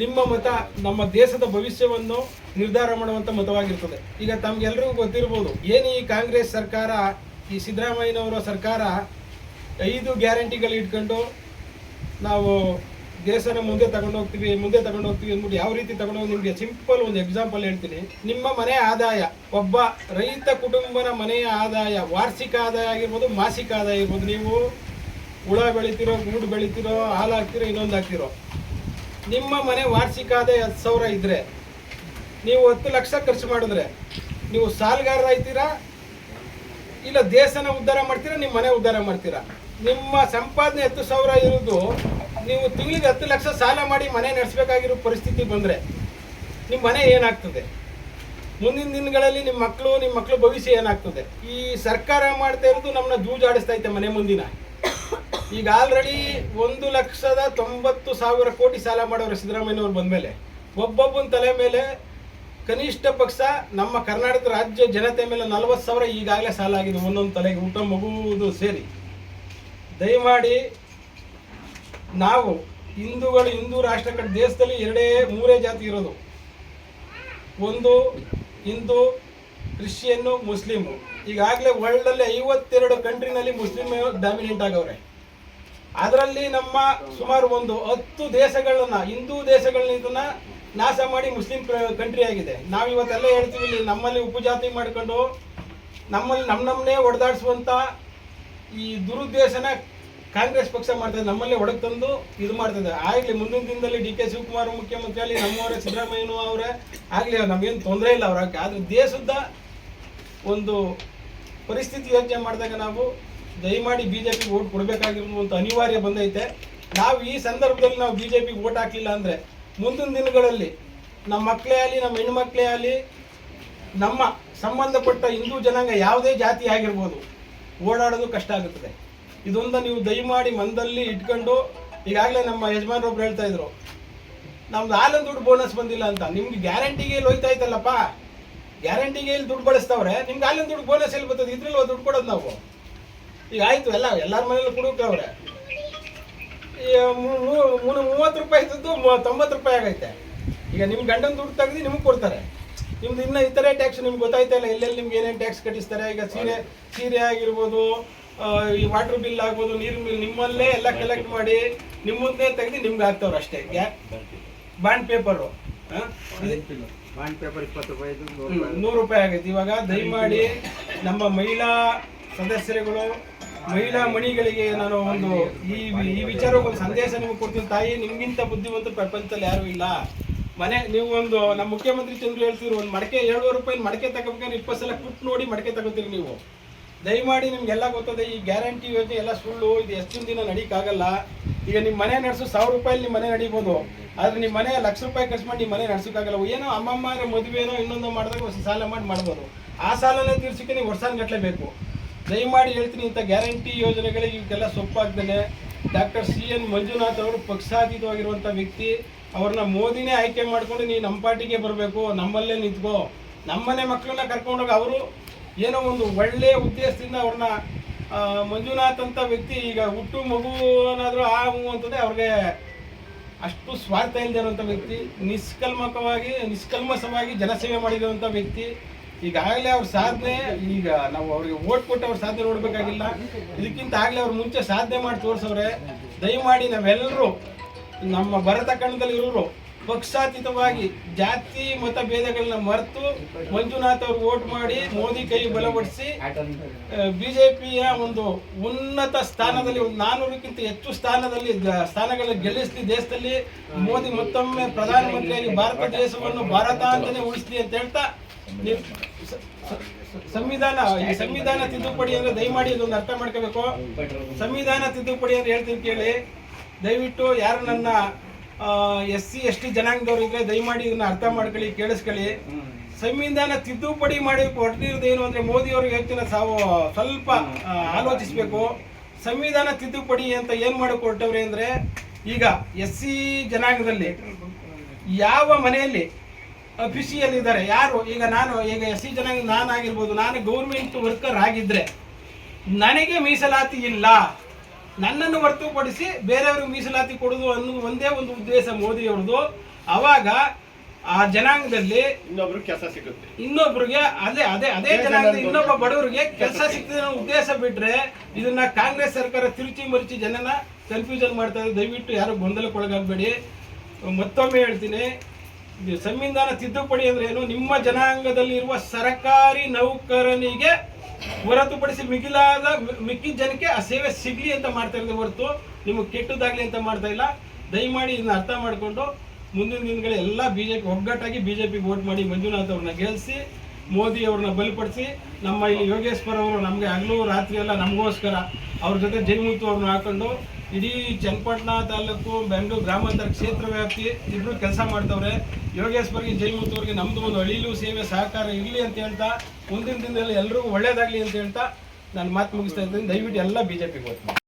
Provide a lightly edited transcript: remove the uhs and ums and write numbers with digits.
ನಿಮ್ಮ ಮತ ನಮ್ಮ ದೇಶದ ಭವಿಷ್ಯವನ್ನು ನಿರ್ಧಾರ ಮಾಡುವಂಥ ಮತವಾಗಿರ್ತದೆ. ಈಗ ತಮ್ಗೆಲ್ರಿಗೂ ಗೊತ್ತಿರ್ಬೋದು, ಏನು ಈ ಕಾಂಗ್ರೆಸ್ ಸರ್ಕಾರ, ಈ ಸಿದ್ದರಾಮಯ್ಯನವರ ಸರ್ಕಾರ 5 ಗ್ಯಾರಂಟಿಗಳು ಇಟ್ಕೊಂಡು ನಾವು ದೇಶನ ಮುಂದೆ ತಗೊಂಡು ಹೋಗ್ತೀವಿ ಅಂದ್ಬಿಟ್ಟು ಯಾವ ರೀತಿ ತಗೊಂಡು ಹೋಗಿ ನಿಮಗೆ ಸಿಂಪಲ್ ಒಂದು ಎಕ್ಸಾಂಪಲ್ ಹೇಳ್ತೀನಿ. ನಿಮ್ಮ ಮನೆ ಆದಾಯ, ಒಬ್ಬ ರೈತ ಕುಟುಂಬನ ಮನೆಯ ಆದಾಯ, ವಾರ್ಷಿಕ ಆದಾಯ ಆಗಿರ್ಬೋದು, ಮಾಸಿಕ ಆದಾಯ ಇರ್ಬೋದು, ನೀವು ಹುಳ ಬೆಳಿತಿರೋ, ಗೂಡು ಬೆಳಿತಿರೋ, ಹಾಲು ಹಾಕ್ತಿರೋ, ಇನ್ನೊಂದು ಹಾಕ್ತಿರೋ, ನಿಮ್ಮ ಮನೆ ವಾರ್ಷಿಕ ಆದಾಯ 10,000 ಇದ್ದರೆ ನೀವು 10 ಲಕ್ಷ ಖರ್ಚು ಮಾಡಿದ್ರೆ ನೀವು ಸಾಲಗಾರರಾಗ್ತೀರಾ ಇಲ್ಲ ದೇಶನ ಉದ್ಧಾರ ಮಾಡ್ತೀರಾ, ನಿಮ್ಮ ಮನೆ ಉದ್ಧಾರ ಮಾಡ್ತೀರಾ? ನಿಮ್ಮ ಸಂಪಾದನೆ 10,000 ಇರೋದು ನೀವು ತಿಂಗಳಿಗೆ 10 ಲಕ್ಷ ಸಾಲ ಮಾಡಿ ಮನೆ ನಡೆಸಬೇಕಾಗಿರೋ ಪರಿಸ್ಥಿತಿ ಬಂದರೆ ನಿಮ್ಮ ಮನೆ ಏನಾಗ್ತದೆ? ಮುಂದಿನ ದಿನಗಳಲ್ಲಿ ನಿಮ್ಮ ಮಕ್ಕಳು ಭವಿಷ್ಯ ಏನಾಗ್ತದೆ? ಈ ಸರ್ಕಾರ ಮಾಡ್ತಾ ಇರೋದು ನಮ್ಮನ್ನ ಜೂಜಾಡಿಸ್ತಾ ಐತೆ ಮನೆ ಮುಂದಿನ. ಈಗ ಆಲ್ರೆಡಿ 1,90,000 ಕೋಟಿ ಸಾಲ ಮಾಡೋರು ಸಿದ್ದರಾಮಯ್ಯನವ್ರು ಬಂದಮೇಲೆ ಒಬ್ಬೊಬ್ಬನ ತಲೆ ಮೇಲೆ ಕನಿಷ್ಠ ಪಕ್ಷ ನಮ್ಮ ಕರ್ನಾಟಕ ರಾಜ್ಯ ಜನತೆ ಮೇಲೆ 40,000 ಈಗಾಗಲೇ ಸಾಲ ಆಗಿದೆ, ಒಂದೊಂದು ತಲೆಗೆ, ಊಟ ಮಗುವುದು ಸೇರಿ. ದಯಮಾಡಿ ನಾವು ಹಿಂದೂ ರಾಷ್ಟ್ರ ಕಡೆ ದೇಶದಲ್ಲಿ 2-3 ಜಾತಿ ಇರೋದು, ಒಂದು ಹಿಂದೂ, ಕ್ರಿಶ್ಚಿಯನ್ನು, ಮುಸ್ಲಿಮು. ಈಗಾಗಲೇ ವರ್ಲ್ಡಲ್ಲಿ 52 ಕಂಟ್ರಿನಲ್ಲಿ ಮುಸ್ಲಿಮ್ ಡಾಮಿನೆಂಟ್ ಆಗವ್ರೆ. ಅದರಲ್ಲಿ ನಮ್ಮ ಸುಮಾರು 10 ದೇಶಗಳನ್ನ, ಹಿಂದೂ ದೇಶಗಳನ್ನ ನಾಶ ಮಾಡಿ ಮುಸ್ಲಿಂ ಕಂಟ್ರಿ ಆಗಿದೆ. ನಾವಿವತ್ತೆಲ್ಲ ಹೇಳ್ತೀವಿ, ಇಲ್ಲಿ ನಮ್ಮಲ್ಲಿ ಉಪಜಾತಿ ಮಾಡ್ಕೊಂಡು ನಮ್ಮನ್ನೇ ಹೊಡೆದಾಡಿಸುವಂಥ ಈ ದುರುದ್ದೇಶನ ಕಾಂಗ್ರೆಸ್ ಪಕ್ಷ ಮಾಡ್ತದೆ, ನಮ್ಮಲ್ಲೇ ಹೊಡೆದು ತಂದು ಇದು ಮಾಡ್ತದೆ. ಆಗಲಿ ಮುಂದಿನ ದಿನದಲ್ಲಿ DK ಶಿವಕುಮಾರ್ ಮುಖ್ಯಮಂತ್ರಿ ಆಗಲಿ, ನಮ್ಮವರೇ ಸಿದ್ದರಾಮಯ್ಯನೂ ಅವರೇ ಆಗಲಿ, ನಮಗೇನು ತೊಂದರೆ ಇಲ್ಲ ಅವ್ರಕ್ಕೆ. ಆದರೆ ದೇಶದ ಒಂದು ಪರಿಸ್ಥಿತಿ ಯೋಚನೆ ಮಾಡಿದಾಗ ನಾವು ದಯಮಾಡಿ BJP ವೋಟ್ ಕೊಡಬೇಕಾಗಿರುವಂಥ ಅನಿವಾರ್ಯ ಬಂದೈತೆ. ನಾವು ಈ ಸಂದರ್ಭದಲ್ಲಿ ನಾವು BJP ವೋಟ್ ಹಾಕಲಿಲ್ಲ ಅಂದರೆ ಮುಂದಿನ ದಿನಗಳಲ್ಲಿ ನಮ್ಮ ಮಕ್ಕಳೇ ಆಗಲಿ, ನಮ್ಮ ಹೆಣ್ಮಕ್ಳೇ ಆಗಲಿ, ನಮ್ಮ ಸಂಬಂಧಪಟ್ಟ ಹಿಂದೂ ಜನಾಂಗ ಯಾವುದೇ ಜಾತಿ ಆಗಿರ್ಬೋದು, ಓಡಾಡೋದು ಕಷ್ಟ ಆಗುತ್ತದೆ. ಇದೊಂದು ನೀವು ದಯಮಾಡಿ ಮನದಲ್ಲಿ ಇಟ್ಕೊಂಡು, ಈಗಾಗಲೇ ನಮ್ಮ ಯಜಮಾನರೊಬ್ರು ಹೇಳ್ತಾ ಇದ್ರು, ನಮ್ದು ಹಾಲಿನ ದುಡ್ಡು ಬೋನಸ್ ಬಂದಿಲ್ಲ ಅಂತ. ನಿಮ್ಗೆ ಗ್ಯಾರಂಟಿಗೆ ಇಲ್ಲಿ ಹೋಯ್ತಾ ಇತ್ತಲ್ಲಪ್ಪ, ಗ್ಯಾರಂಟಿಗೆ ಇಲ್ಲಿ ದುಡ್ಡು ಬಳಸ್ತವ್ರೆ, ನಿಮ್ಗೆ ಹಾಲಿನ ದುಡ್ಡು ಬೋನಸ್ ಎಲ್ಲಿ ಬರ್ತದೆ? ಇದ್ರಲ್ಲಿ ದುಡ್ಡು ಕೊಡೋದು ನಾವು. ಈಗ ಆಯಿತು, ಎಲ್ಲರ ಮನೇಲಿ ಕುಡುಕವ್ರೆ. 30 ರೂಪಾಯಿ ಇದ್ದದ್ದು 90 ರೂಪಾಯಿ ಆಗೈತೆ. ಈಗ ನಿಮ್ಮ ಗಂಡನ ದುಡ್ಡು ತೆಗೆದು ನಿಮ್ಗೆ ಕೊಡ್ತಾರೆ. ನಿಮ್ದು ಇನ್ನೂ ಇತರೆ ಟ್ಯಾಕ್ಸ್ ನಿಮ್ಗೆ ಗೊತ್ತಾಯ್ತಾ ಇಲ್ಲ, ಎಲ್ಲೆಲ್ಲಿ ನಿಮ್ಗೆ ಏನೇನು ಟ್ಯಾಕ್ಸ್ ಕಟ್ಟಿಸ್ತಾರೆ. ಈಗ ಸೀರೆ ಆಗಿರ್ಬೋದು, ಈ ವಾಟರ್ ಬಿಲ್ ಆಗ್ಬೋದು, ನೀರು ಬಿಲ್ ನಿಮ್ಮಲ್ಲೇ ಎಲ್ಲ ಕಲೆಕ್ಟ್ ಮಾಡಿ ನಿಮ್ಮ ಮುಂದೆ ತೆಗೆದು ನಿಮ್ಗೆ ಹಾಕ್ತವ್ರು ಅಷ್ಟೇ. ಬಾಂಡ್ ಪೇಪರು 20 ರೂಪಾಯಿ 100 ರೂಪಾಯಿ ಆಗೈತೆ ಇವಾಗ. ದಯಮಾಡಿ ನಮ್ಮ ಮಹಿಳಾ ಸದಸ್ಯರುಗಳು, ಮಹಿಳಾ ಮಣಿಗಳಿಗೆ ನಾನು ಈ ವಿಚಾರಕ್ಕೆ ಒಂದು ಸಂದೇಶ ನಿಮ್ಗೆ ಕೊಡ್ತೀನಿ. ತಾಯಿ, ನಿಮ್ಗಿಂತ ಬುದ್ಧಿವಂತ ಪ್ರಪಂಚದಲ್ಲಿ ಯಾರೂ ಇಲ್ಲ. ನೀವು ನಮ್ಮ ಮುಖ್ಯಮಂತ್ರಿ ಚಂದ್ರು ಹೇಳ್ತೀರಿ, ಒಂದು ಮಡಕೆ 7 ರೂಪಾಯಿ ಮಡಕೆ ತಗೋಬೇಕಾದ್ರೆ 20 ಸಲ ಕುಟ್ಟು ನೋಡಿ ಮಡಕೆ ತಗೋತೀರಿ ನೀವು. ದಯಮಾಡಿ ನಿಮ್ಗೆಲ್ಲ ಗೊತ್ತದೆ, ಈ ಗ್ಯಾರಂಟಿ ಯೋಜನೆ ಎಲ್ಲ ಸುಳ್ಳು. ಇದು ಎಷ್ಟು ದಿನ ನಡೀಕಾಗಲ್ಲ. ಈಗ ನಿಮ್ಮ ಮನೆ ನಡೆಸೋ 1,000 ರೂಪಾಯಿ ನಿಮ್ಮ ಮನೆ ನಡೀಬೋದು, ಆದರೆ ನಿಮ್ಮ ಮನೆ 1,00,000 ರೂಪಾಯಿ ಖರ್ಚು ಮಾಡಿ ನಿಮ್ಮ ಮನೆ ನಡೆಸೋಕ್ಕಾಗಲ್ಲ. ಏನೋ ಅಮ್ಮಮ್ಮ ಮದುವೆನೋ ಇನ್ನೊಂದು ಮಾಡಿದಾಗ ಒಂದು ಸಾಲ ಮಾಡ್ಬೋದು. ಆ ಸಾಲನೇ ತೀರ್ಸೋಕ್ಕೆ ನೀವು ವರ್ಷಾನುಗಟ್ಟಲೆ. ದಯಮಾಡಿ ಹೇಳ್ತೀನಿ, ಇಂಥ ಗ್ಯಾರಂಟಿ ಯೋಜನೆಗಳಿಗೆ ಇವಕ್ಕೆಲ್ಲ ಸೊಪ್ಪಾಗ್ತಾನೆ. ಡಾಕ್ಟರ್ CN ಮಂಜುನಾಥ್ ಅವರು ಪಕ್ಷಾತೀತವಾಗಿರುವಂಥ ವ್ಯಕ್ತಿ. ಅವ್ರನ್ನ ಮೋದಿನೇ ಆಯ್ಕೆ ಮಾಡಿಕೊಂಡು ನೀವು ನಮ್ಮ ಪಾರ್ಟಿಗೆ ಬರಬೇಕು, ನಮ್ಮಲ್ಲೇ ನಿಂತ್ಕೋ, ನಮ್ಮನೆ ಮಕ್ಕಳನ್ನ ಕರ್ಕೊಂಡೋಗಿ, ಅವರು ಏನೋ ಒಂದು ಒಳ್ಳೆಯ ಉದ್ದೇಶದಿಂದ ಅವ್ರನ್ನ ಮಂಜುನಾಥ್ ಅಂತ ವ್ಯಕ್ತಿ ಈಗ ಹುಟ್ಟು ಮಗು ಏನಾದರೂ ಅಂತಂದರೆ ಅವ್ರಿಗೆ ಅಷ್ಟು ಸ್ವಾರ್ಥ ಇಲ್ಲದೆ ಇರುವಂಥ ವ್ಯಕ್ತಿ, ನಿಷ್ಕಲ್ಮಸವಾಗಿ ಜನಸೇವೆ ಮಾಡಿರುವಂಥ ವ್ಯಕ್ತಿ. ಈಗಾಗಲೇ ಅವ್ರ ಸಾಧನೆ, ಈಗ ನಾವು ಅವ್ರಿಗೆ ಓಟ್ ಕೊಟ್ಟು ಅವ್ರ ಸಾಧನೆ ನೋಡಬೇಕಾಗಿಲ್ಲ, ಇದಕ್ಕಿಂತ ಆಗಲೇ ಅವ್ರು ಮುಂಚೆ ಸಾಧನೆ ಮಾಡಿ ತೋರಿಸವ್ರೆ. ದಯಮಾಡಿ ನಾವೆಲ್ಲರೂ ನಮ್ಮ ಭರತ ಖಂಡದಲ್ಲಿ ಇರೋರು ಪಕ್ಷಾತೀತವಾಗಿ ಜಾತಿ ಮತ ಭೇದಗಳನ್ನ ಮರೆತು ಮಂಜುನಾಥ್ ಅವ್ರಿಗೆ ವೋಟ್ ಮಾಡಿ ಮೋದಿ ಕೈ ಬಲಪಡಿಸಿ BJPಯ ಒಂದು ಉನ್ನತ ಸ್ಥಾನದಲ್ಲಿ, ಒಂದು 400ಕ್ಕಿಂತ ಹೆಚ್ಚು ಸ್ಥಾನಗಳನ್ನು ಗೆಲ್ಲಿಸಲಿ. ದೇಶದಲ್ಲಿ ಮೋದಿ ಮತ್ತೊಮ್ಮೆ ಪ್ರಧಾನಮಂತ್ರಿಯಾಗಿ ಭಾರತ ದೇಶವನ್ನು ಭಾರತ ಅಂತಾನೆ ಉಳಿಸ್ಲಿ ಅಂತ ಹೇಳ್ತಾ, ಸಂವಿಧಾನ ತಿದ್ದುಪಡಿ ಅಂದ್ರೆ ದಯಮಾಡಿ ಇದೊಂದು ಅರ್ಥ ಮಾಡ್ಕೋಬೇಕು. ಸಂವಿಧಾನ ತಿದ್ದುಪಡಿ ಅಂದ್ರೆ ಹೇಳ್ತೀನಿ ಕೇಳಿ. ದಯವಿಟ್ಟು ಯಾರು ನನ್ನ SC ST ಜನಾಂಗದವ್ರು ಇದ್ರೆ ದಯಮಾಡಿ ಇದನ್ನ ಅರ್ಥ ಮಾಡ್ಕೊಳ್ಳಿ, ಕೇಳಿಸ್ಕೊಳ್ಳಿ. ಸಂವಿಧಾನ ತಿದ್ದುಪಡಿ ಮಾಡಿ ಹೊರಟಿರೋದೇನು ಅಂದ್ರೆ ಮೋದಿ ಅವ್ರಿಗೆ ಹೇಳ್ತೀನಿ, ಸ್ವಲ್ಪ ಆಲೋಚಿಸ್ಬೇಕು. ಸಂವಿಧಾನ ತಿದ್ದುಪಡಿ ಅಂತ ಏನ್ ಮಾಡಕ್ ಹೊರಟವ್ರೆ ಅಂದ್ರೆ, ಈಗ SC ಜನಾಂಗದಲ್ಲಿ ಯಾವ ಮನೆಯಲ್ಲಿ ಅಫಿಷಿಯಲ್ ಇದ್ದಾರೆ ಯಾರು, ಈಗ SC ಜನಾಂಗ ನಾನಾಗಿರ್ಬೋದು, ನಾನು ಗೌರ್ಮೆಂಟ್ ವರ್ಕರ್ ಆಗಿದ್ರೆ ನನಗೆ ಮೀಸಲಾತಿ ಇಲ್ಲ, ನನ್ನನ್ನು ಹೊರತುಪಡಿಸಿ ಬೇರೆಯವ್ರಿಗೆ ಮೀಸಲಾತಿ ಕೊಡೋದು ಅನ್ನೋ ಒಂದೇ ಒಂದು ಉದ್ದೇಶ ಮೋದಿ ಅವ್ರದ್ದು. ಅವಾಗ ಆ ಜನಾಂಗದಲ್ಲಿ ಇನ್ನೊಬ್ರು ಕೆಲಸ ಸಿಗುತ್ತೆ, ಇನ್ನೊಬ್ರಿಗೆ ಅದೇ ಜನಾಂಗದ ಇನ್ನೊಬ್ಬ ಬಡವರಿಗೆ ಕೆಲಸ ಸಿಗ್ತದೆ ಅನ್ನೋ ಉದ್ದೇಶ ಬಿಟ್ರೆ ಇದನ್ನ ಕಾಂಗ್ರೆಸ್ ಸರ್ಕಾರ ತಿರುಚಿ ಮರಿಚಿ ಜನನ ಕನ್ಫ್ಯೂಷನ್ ಮಾಡ್ತಾ ಇದೆ. ದಯವಿಟ್ಟು ಯಾರು ಗೊಂದಲಕ್ಕೊಳಗಾಗಬೇಡಿ. ಮತ್ತೊಮ್ಮೆ ಹೇಳ್ತೀನಿ, ಸಂವಿಧಾನ ತಿದ್ದುಪಡಿ ಅಂದ್ರೆ ಏನು? ನಿಮ್ಮ ಜನಾಂಗದಲ್ಲಿ ಇರುವ ಸರ್ಕಾರಿ ನೌಕರನಿಗೆ ಹೊರತುಪಡಿಸಿ ಮಿಕ್ಕಿದ ಜನಕ್ಕೆ ಆ ಸೇವೆ ಸಿಗ್ಲಿ ಅಂತ ಮಾಡ್ತಾ ಇರೋದು ಹೊರತು ನಿಮಗೆ ಕೆಟ್ಟದಾಗ್ಲಿ ಅಂತ ಮಾಡ್ತಾ ಇಲ್ಲ. ದಯಮಾಡಿ ಇದನ್ನ ಅರ್ಥ ಮಾಡಿಕೊಂಡು ಮುಂದಿನ ದಿನಗಳಲ್ಲಿ ಎಲ್ಲ ಬಿಜೆಪಿ ಒಗ್ಗಟ್ಟಾಗಿ ಬಿಜೆಪಿಗೆ ವೋಟ್ ಮಾಡಿ ಮಂಜುನಾಥ್ ಅವ್ರನ್ನ ಗೆಲ್ಲಿಸಿ ಮೋದಿ ಅವ್ರನ್ನ ಬಲಪಡಿಸಿ. ನಮ್ಮ ಇಲ್ಲಿ ಯೋಗೇಶ್ವರ್ ಅವರು ನಮಗೆ ಹಗಲು ರಾತ್ರಿ ಎಲ್ಲ ನಮಗೋಸ್ಕರ ಅವ್ರ ಜೊತೆ ಜೈಮೂತು ಅವ್ರನ್ನ ಹಾಕೊಂಡು ಇಡೀ ಚನ್ನಪಟ್ಟಣ ತಾಲೂಕು ಬೆಂಗಳೂರು ಗ್ರಾಮಾಂತರ ಕ್ಷೇತ್ರ ವ್ಯಾಪ್ತಿ ಇಬ್ಬರು ಕೆಲಸ ಮಾಡ್ತವ್ರೆ. ಯೋಗೇಶ್ವರ್ಗೆ ಜೈಮೂತು ಅವ್ರಿಗೆ ನಮ್ಮದು ಒಂದು ಅಳಿಲು ಸೇವೆ ಸಹಕಾರ ಇರಲಿ ಅಂತ ಹೇಳ್ತಾ ಮುಂದಿನ ದಿನದಲ್ಲಿ ಎಲ್ರಿಗೂ ಒಳ್ಳೇದಾಗಲಿ ಅಂತ ಹೇಳ್ತಾ ನಾನು ಮಾತು ಮುಗಿಸ್ತಾ ಇದ್ದೀನಿ. ದಯವಿಟ್ಟು ಎಲ್ಲ ಬಿಜೆಪಿಗೆ ವೋಟ್ ಮಾಡಿ.